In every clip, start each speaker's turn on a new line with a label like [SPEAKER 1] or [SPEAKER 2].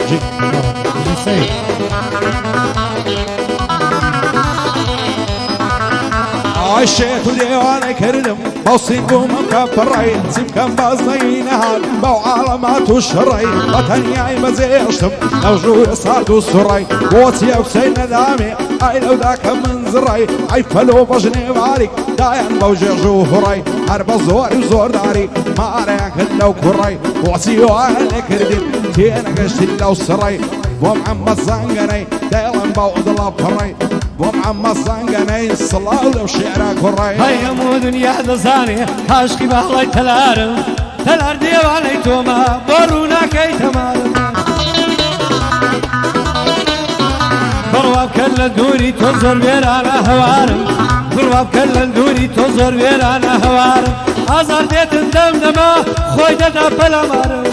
[SPEAKER 1] جي سيد عشيت وديواني كردم بوصي قوم مكبري سيب كم بازنينها بو عالمات وشري وطنياي مزيشتم لو جوي صاد وسري بوتي وسين دامي اي لو ذاك من زري اي فلو بجني بارك دايان بوجي جوهري هرب زور وزور داري ما اريك لو كري بوتي وعلي كردم تينا قشتي لو سري ومحمد زنقني دايلان بوض الابري ومحمد زنقني الصلاة ولو شعرك الري
[SPEAKER 2] هيا مو دنيا دزاني هاشكي بهلاي تلارم تلار ديواني توما برونا كي تمارم برواب كلا دوري تنظر بيرانا هوارم برواب كلا دوري تنظر بيرانا هوارم ازار ديت الدمدمة خوي دتا بلا مارم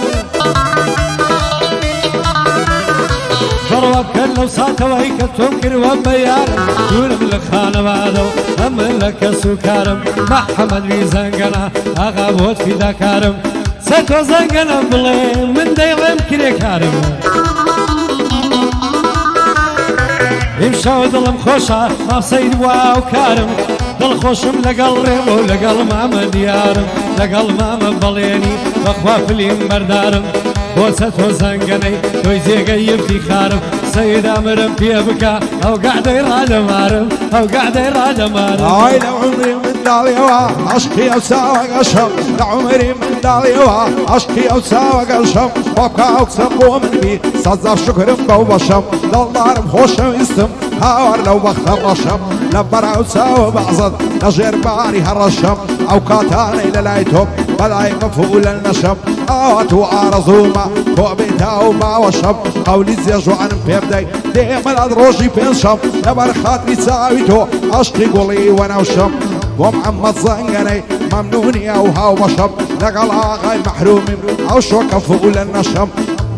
[SPEAKER 2] برواب كلا وساتوي كتنكر وبيارم دورم لك خانة بعدو أمن لك سكارم محمد بي زنقنا أغابوت في دكارم ستو زنقنا بلي من ديلم كريكارم امشاو دلم خوشا ما بسيد واو كارم دل خوشم لقل ريبو لقل ماما ديارم لقل ماما بليني بخواف لي مردارم بوسة زنقني توي زيقي يبتي خارم سيد امرم في بكا او قاعد يراد مارم او قاعد يراد مارم
[SPEAKER 1] هاي لو عمري من داليوا عشقي او ساوى قشم لعمري من داليوا عشقي او ساوى قشم بابكا او سقو من بي صزاف شكرم بو بشم دلدارم خوشم استم هاور لو بختر رشم لبرا او ساوى بعضد نجير باري هالرشم او كاتاني للايتهم بلاي مفول النشم اواتو ارزوما كوبيتا وما وشم قولي زيجو عن بيبداي ديما الادروجي بينشم لبر خاطري ساويتو عشقي قولي وانا وشم ومحمد زنقني ممنوني او هاو بشم لقل اغاي محرومي او شوكا فوق النشم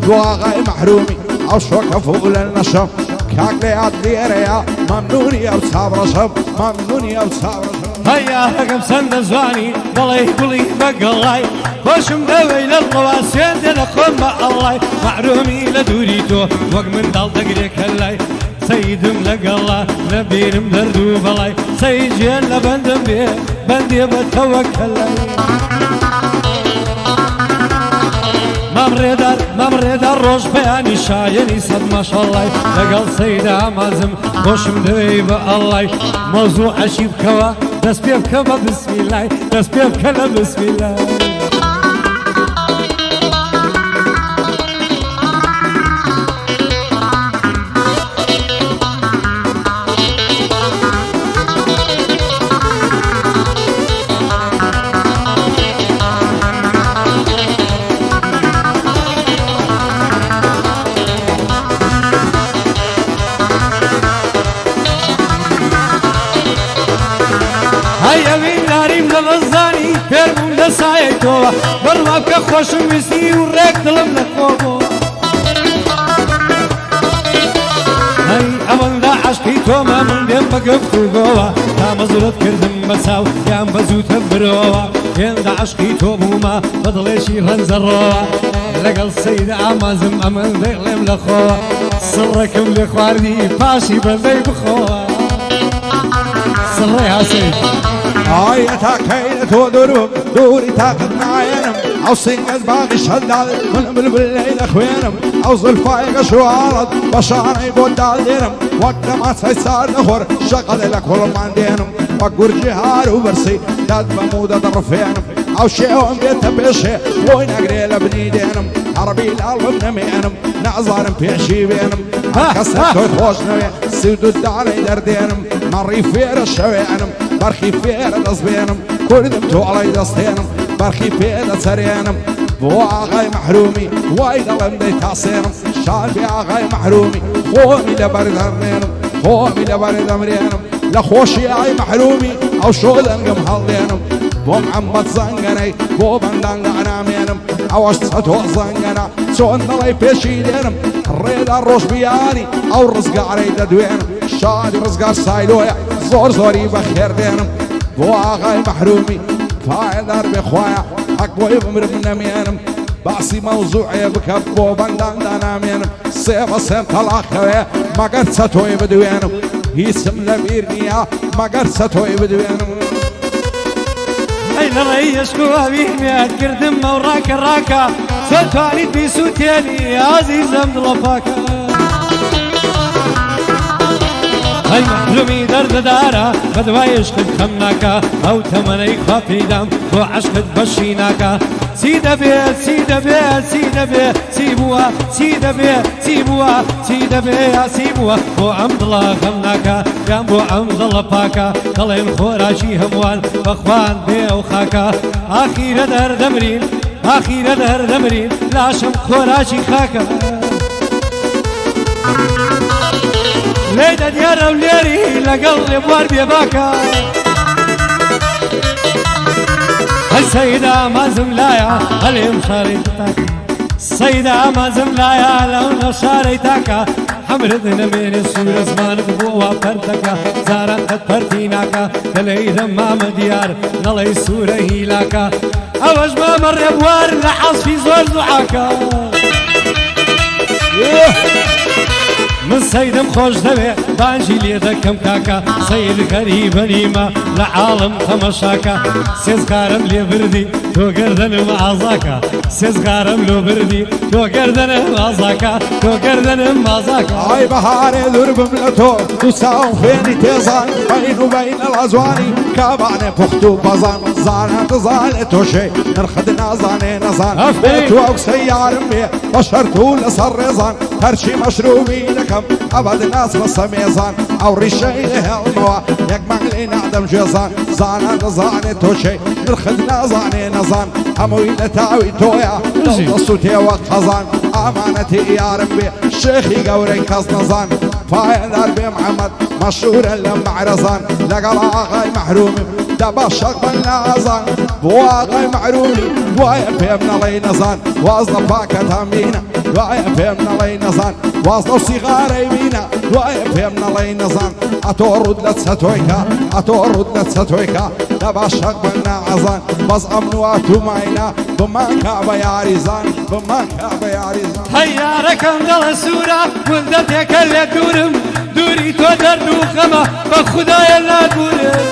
[SPEAKER 1] واغاي محرومي او شوكا فوق النشم كاكلي عدليريا ممنوني او صابر شم ممنوني او صابر شم
[SPEAKER 2] هيا رقم سند زواني بلاي قولي بقلاي خوشم دوي للقواسين دلقم مع الله محرومي لدوريتو وق من دال دقريك هلاي سيدم لقلا نبيرم دردو بلاي سيد جيل لبندم بيه بندي بتوكل ممريدار روش بياني شايني صد ما شاء الله لقل سيدة مازم خوشم دوي بالله موضوع عشيب كوا دس بيب كوا بسم الله دس بيب كلا بسم الله هيا من داريم لغزاني بيرمون لسايتوا برمابك خوشم ويسي وريك دلم لكوبو هاي أمن دا عشقي توما من ديم بقفتو قوا تا مزرد كردم مساو يام بزوت بروا ين دا عشقي توما بدليشي هنزروا لقل سيد عمازم أمن ديلم لخوا صركم لخواردي باشي بندي بخوا صريها سيد
[SPEAKER 1] هاي تاكينة ودروب دوري تاخد معاينم او سنقز باقي شدال من بالليل اخوينم او زلفايق شوارد بشاري بودال دينم وقت ما سيسار نخور شغل لك كل ما دينم وقور جهار وبرسي داد بمودة درفينم او شيهم بيت بيشي وين اقري لبني دينم عربي الالب نمينم نعزارم بيشي بينم كسر كوي خوش نوي سيدو الداري دردينم مري فير الشوينم برخي فير دصبينم كردم تو علي دستينم برخي فير دسرينم بو اغاي محرومي وايد لمدي تاسينم شاربي اغاي محرومي خومي لبرد هرنينم خومي لبرد امرينم لخوشي اغاي محرومي او شغل انقم هالدينم بو محمد زنقني بو بندنق انامينم او اشتو زنقنا سون دلي بيشي دينم الريد الروش بياني او الرزق علي ددوينم شادي رزق سايلويا زور زوري بخير دينم بو اغاي محرومي فايدر بخوايا حق بوي بمر من نمينم باسی مەوزوعێ بکە بۆ بەندان دانامێنم سێ بە سێم تەڵاقەوێ مەگەر چەتۆی بدوێنم هیچم لە بیر نییە مەگەر چەتۆی بدوێنم
[SPEAKER 2] ئەی لەڕێی ئەشک و ئەوینێت کردممە و ڕاکە ڕاکە چۆن توانیت بیسووتێنی ئازیزەم دڵە پاکە ئەی مەحرومی دەردەدارە بە دوای عشقت خەم ناکە ئەو تەمەنەی خوا پێیدام بۆ عشقت بەشی ناکە چی دەبێت چی دەبێت چی دەبێت چی بووە چی دەبێت چی بووە چی دەبێت یا چی بووە بۆ ئەم دڵە خەم ناکە یان بۆ ئەم دڵە پاکە دەڵێن خۆراکی هەمووان بەخوان بێ ئەو خاکە ئاخیرە دەردەمرین ئاخیرە دەردەمرین لاشم خۆراکی خاکە لێدە دیارە و لێری لەگەڵ لێبوار بێباکە هەی سەیدا مازم لایە هەلێم شارەی تاکە سەیدا مازم لایە لەو نە شارەی تاکە حەمرت نەمێنێ سوورە زمانت بۆ وا پەرتەکە زاران قەت پەرتی ناکە دەلەی دەمامە دیار نەڵەی سوورە هیلاکە ئەوەش مامە ڕێبوار لە حەسفی زۆر دوعاکە من سەیدم خۆش دەوێ بانجی لێ دەکەم کاکە سەید غەریبەنیمە لە عاڵم تەمەشاکە سێزگارم لێ بردی تۆ گەردەنم ئازاکە سێزگارم لۆ بردی تۆ گەردەنم ئازاکە تۆ گەردەنم ئازاکە
[SPEAKER 1] ئای بەهارێ دوور بم لە تۆ دوو چاوم خوێنی تێزان بەین و بەینە لەزوانی کابانێ پوخت و بەزان زانە دەزانێ تۆشەی نرخت نازانێ نەزان تو ئەو سەیارم بێ بە شەرت و لەسەر ڕێزان هەرچی مەشروبی دەکەم ئەبەد ناس بەسە مێزان ئەو ڕیشەی هێڵمەوە یەک مانگ لێ نادەم ژێزان زانە دەزانێ تۆشەی نرخت نازانێ نەزان هەمووی لە تاوی تۆیە دەست و تێوە قەزان ئامانەتی یارم بێ شێخی گەورەی کەس نەزان پایەدار بێ محەممەد مەشهورە لە معرەزان لەگەڵ ئاغای مەحرومم دەبە شەق بە نازان بۆ ئاغای مەحرومی وایە پێم نەڵێی نەزان واز لە پاکەتان بینە وایە پێم نەڵێی نەزان واز لەو سیغارەی بینە وایە پێم نەڵێی نەزان ئەتۆ ڕوود لە چەتۆیکە ئەتۆ ڕوود لە چەتۆیکە دەبە شەق بە نازان بەس ئەم نوات و ماینە بمانکە بە یاریزان بمانکە بە یاریزان
[SPEAKER 2] هەی یارەکەم دەڵە سوورە وندە تێکە لێ دوورم دووری تۆ دەرد و خەمە بە خودایە نادورم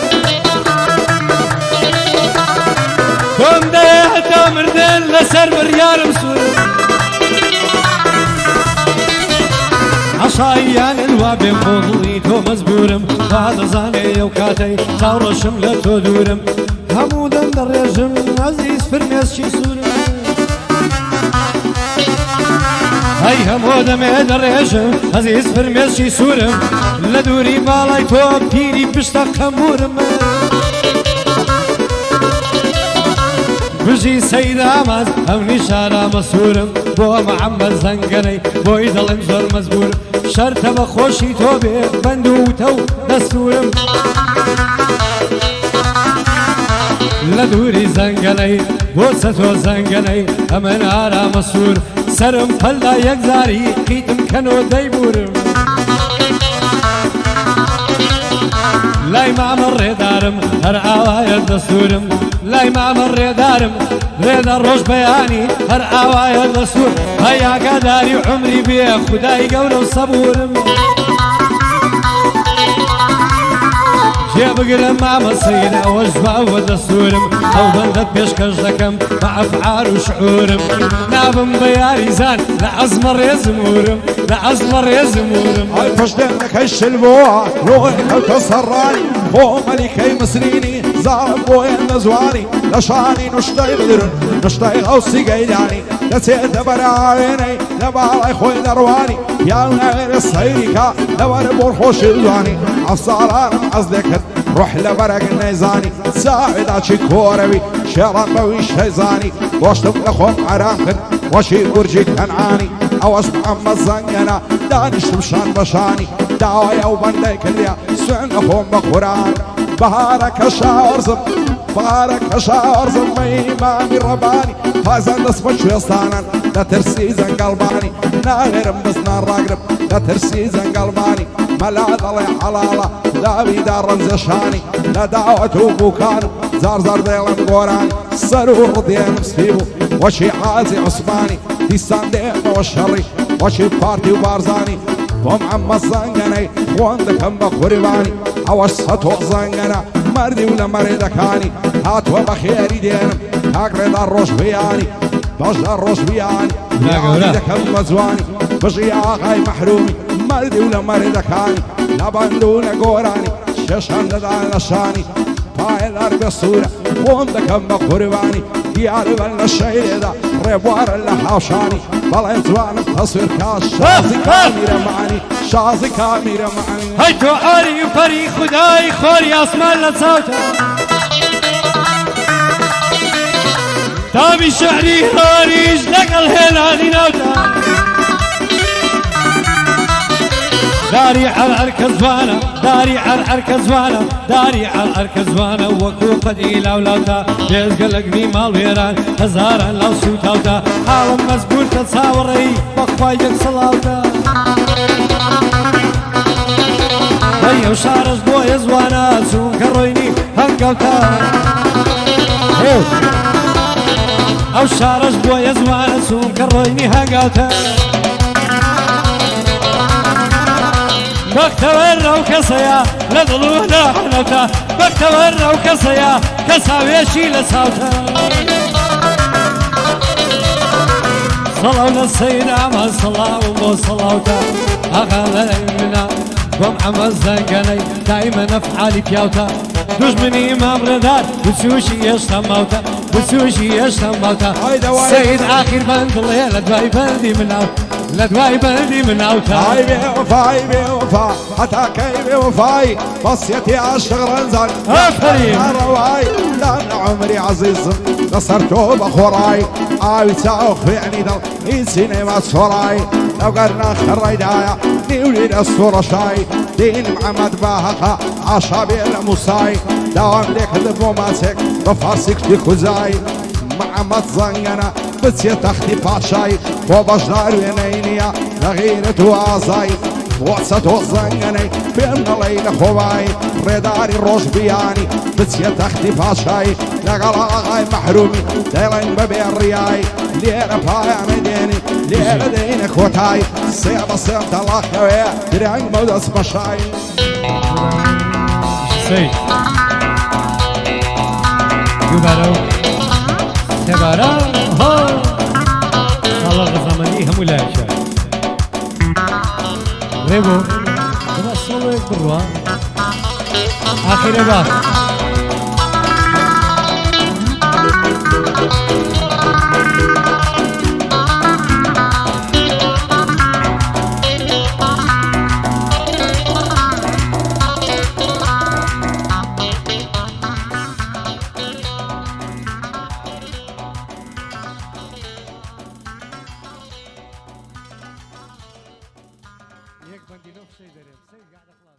[SPEAKER 2] تۆم دەیە هەتا مردن لەسەر بڕیارم سوورم عشاییان الوا بێم بۆ دڵی تۆ مەزبورم با دەزانێ ئەو کاتەی چاوڕەشم لە تۆ دوورم هەموو دەم دەڕێژم عەزیز فرمێسکی سوورم هەی هەموو دەمێ دەڕێژم عەزیز فرمێسکی سوورم لە دووری باڵای تۆ پیری پشتە قەمورم بژی سەیدا ماز ئەو نیشانە مەسوورم بۆ محەممەد زەنگەنەی بۆی دەڵێم زۆر مەزبورم شەرتە بە خۆشی تۆ بێ بەند و تە و دەستورم لە دووری زەنگەنەی بۆ چەتۆ زەنگەنەی ئەمن ئارامە سوور سرم پەلدا یەکزاری قیتم کەنۆ دەیبورم لای مامە ڕێدارم هەر ئاوایە دەسوورم لای مامە ڕێدارم ڕێدە ڕۆژ بەیانی هەر ئاوایە دەسوور هەی ئاگاداری عومری بێ خودای گەورە و سەبورم جێبگرم مامە سەید ئەوەش باوە دەسوورم ئەو بەندەت پێشکەش دەکەم بە ئەفعار و شعورم نابم بە یاریزان لە عەزمە ڕێزمورم لە عەزمە ڕێزمورم
[SPEAKER 1] ئەی پشتێنەکەی شل بووە ڕۆی کەوتە سەرڕانی بۆ مەلیکەی مسرینی زاڵم بۆیە نەزوانی لە شانی نوشتەی بدرن نوشتەی غەوسی گەیلانی دەچێتە بەراوێنەی لە باڵای خۆی دەڕوانی پیاو ناوێرە سەیریکە لەوەرە بۆ خۆشی دوانی ئەفساڵانم عەز لێ کرد ڕۆح لە بەرەگ نەیزانی ساوێداچی کۆرەوی شێڕان بەویش هەیزانی گۆشتم لە خۆم ئارام کرد وەشی گورجی کەنعانی ئەوەش محەممەد زەنگەنە دانیشتم شان بەشانی داوای ئەو بەندەی کردیا سوێن لە خۆم بە قوران بەهارەکە شارزم بەهارەکە شارزم بە ئیمامی ڕەبانی پازان دەست بە کوێستانن لە ترسی زەنگەڵبانی ناوێرم بزنان ڕاگرم لە ترسی زەنگەڵبانی مەلا دەڵێ حەڵاڵە داویدا ڕەمزەشانی لە داوەت و بووکانم زار زار دێڵم گۆرانی سەر و ڕدێنم سپی بوو وشي عازي عثماني ديستان ديما والشري وشي بارتي وبارزاني ومعمى الزنقني وندكم بقرباني عوش سطو الزنقنا مردي ولا مريدكاني هاتوا بخيري دينم هاك رضا الروش بياني بجد الروش بياني دكم مزواني بجي آغاي محرومي مردي ولا مريدكاني لبندونا قوراني ششان لدان لشاني باي الأرض الصورة وندكم بقرباني يعرف أن الشيء ذا ريبوار اللي حوشاني بلا انتوان التصوير كاش شازي كاميرا معاني شازي كاميرا معاني
[SPEAKER 2] هيتو عالي وفري خداي خوري اسمان لصوتا تابي شعري هاريج لقل هلاني نوتا داري على الكزوانة داري على الكزوانة داري على الكزوانة وكو قديلا ولاوتا بيزقلقني مال ويران هزارا لو سوتاوتا حالم مزبور تصاوري بخوايدك صلاوتا هيا وشارج بويا زوانا سون كرويني هنقوتا او شارج بويا زوانا سون كرويني هنقوتا بختور وكسيا لظلونا حنوتا بختور وكسيا كساويشي لساوتا صلوا للسيد عمل صلاة وصلاوتا أغلى منا ومحمد زنقني دائما افعالي بيوتا دجمني امام ردار بسوشي يشتموتا بسوشي يشتموتا سيد اخر بند الليلة دواي بندي من اوتا لدواي بندي من اوتا
[SPEAKER 1] هاي بوفاي بوفا حتى كي بوفاي بصيتي عالشغل انزل
[SPEAKER 2] افرين
[SPEAKER 1] رواي لان عمري عزيز نصرته بخوراي عاوي ساوخ يعني دل ينسيني ما تصوراي لو قرنا خريدايا نوليد الصورة شاي دين محمد باهقا عشابي الموساي دوام ليك ذبو ماسك بفارسك في خزاي محمد زنقنا بتسي تختي باشاي وبجدار وينينيا لغيرة وعزاي وصت وزنقني بين ليلة خواي رداري الروش بياني بتسي تختي باشاي لغلاغاي محرومي ديلين ببين رياي ليلة بايا مديني ليلة دينك وتاي سيب سيب دلاخوي درعن مودس مشاي
[SPEAKER 2] سيد يبارو تبارو ها الله غزماني هم ولا شيء ريبو هذا الصلو يكبروا آخر بار يك بندي نفسي دريم سي قاعد اخلاص